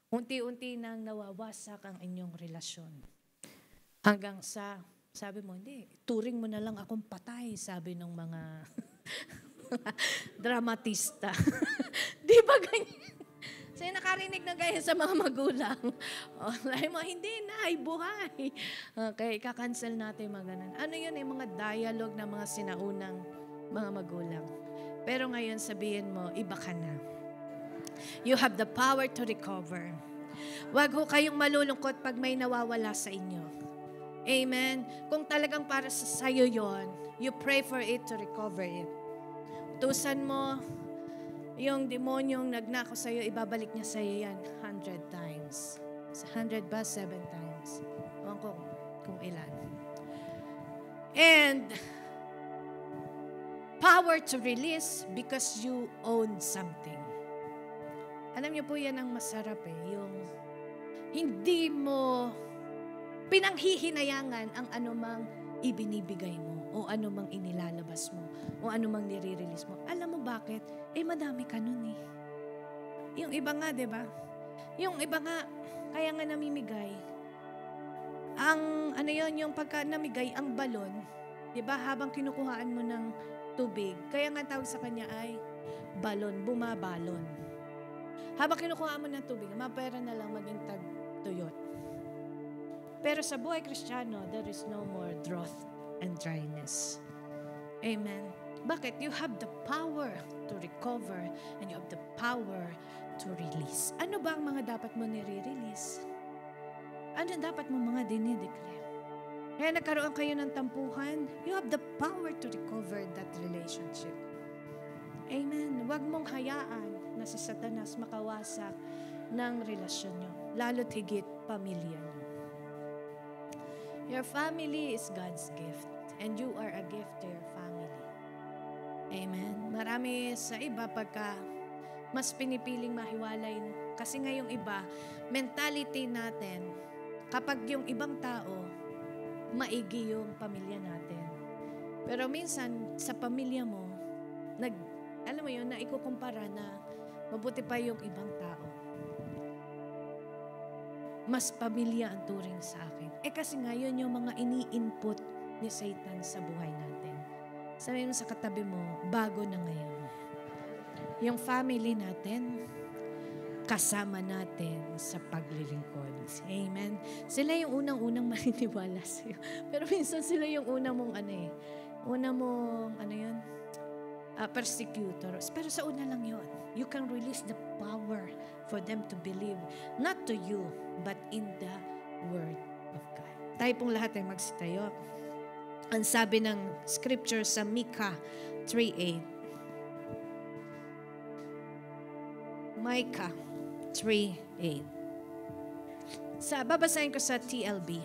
unti-unti nang nawawasak ang inyong relasyon. Hanggang sa, sabi mo, hindi, turing mo na lang akong patay, sabi ng mga dramatista. Di ba ganyan? So, nakarinig na ganyan sa mga magulang. Sabi mo, hindi na, ay buhay. Okay, kakancel natin yung mga ganun. Ano yun, yung mga dialogue ng mga sinaunang mga magulang. Pero ngayon, sabihin mo, iba ka na. You have the power to recover. Huwag ho kayong malulungkot pag may nawawala sa inyo. Amen? Kung talagang para sa sayo yon, you pray for it to recover it. Tusan mo, yung demonyong nagnakaw sa'yo, ibabalik niya sa'yo yan 100 times. 100 ba? 7 times. Ewan ko kung ilan. And power to release because you own something. Alam niyo po yan ang masarap yung hindi mo pinanghihinayangan ang anumang ibinibigay mo o anumang inilalabas mo o anumang nire-release mo. Alam mo bakit? Madami ka nun Yung iba nga, di ba? Yung iba nga, kaya nga namimigay. Ang, yung pagka namigay, ang balon, di ba? Habang kinukuhaan mo ng tubig, kaya nga tawag sa kanya ay balon, bumabalon. Habang kinukuhaan mo ng tubig, mapera na lang maging tag-tuyot. Pero sa buhay Kristiyano, there is no more drought and dryness. Amen. Bakit? You have the power to recover and you have the power to release. Ano ba ang mga dapat mo nire-release? Ano dapat mo mga dinideclare? Kaya nagkaroon kayo ng tampuhan, you have the power to recover that relationship. Amen. Huwag mong hayaan na si Satanas makawasak ng relasyon nyo. Lalo't higit pamilya nyo. Your family is God's gift and you are a gift to your family. Amen. Marami sa iba pagka mas pinipiling mahiwalay kasi nga yung iba, mentality natin, kapag yung ibang tao, maigi yung pamilya natin. Pero minsan, sa pamilya mo, alam mo yun, na ikukumpara na mabuti pa yung ibang tao. Mas pamilya ang turing sa akin. Kasi ngayon yung mga ini-input ni Satan sa buhay natin. Sabi mo sa katabi mo, bago na ngayon. Yung family natin, kasama natin sa paglilingkod. Amen? Sila yung unang-unang maniniwala sa'yo. Pero minsan sila yung unang mong persecutors. Pero sa una lang yun. You can release the power for them to believe. Not to you, but in the Word of God. Tayo pong lahat ay magsitayo. Ang sabi ng scripture sa Micah 3:8. Micah 3:8. Babasahin ko sa TLB.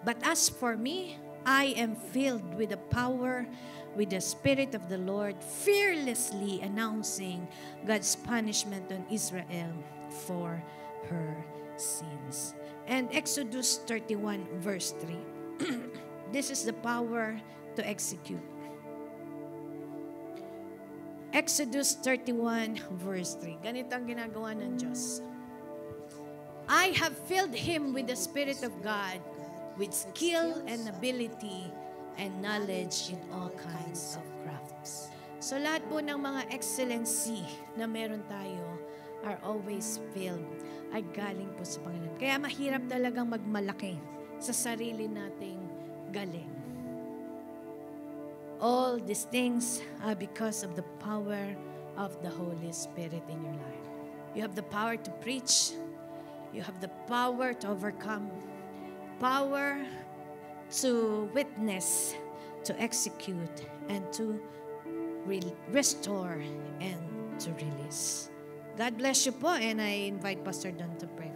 But as for me, I am filled with the power, with the Spirit of the Lord, fearlessly announcing God's punishment on Israel for her sins. And Exodus 31 verse 3. This is the power to execute. Exodus 31 verse 3. Ganito ang ginagawa ng Diyos. I have filled him with the Spirit of God, with skill and ability and knowledge in all kinds of crafts. So lahat po ng mga excellency na meron tayo are always filled, ay galing po sa Panginoon. Kaya mahirap talagang magmalaki sa sarili nating galing. All these things are because of the power of the Holy Spirit in your life. You have the power to preach. You have the power to overcome. Power to witness, to execute, and to restore, and to release. God bless you po, and I invite Pastor Don to pray.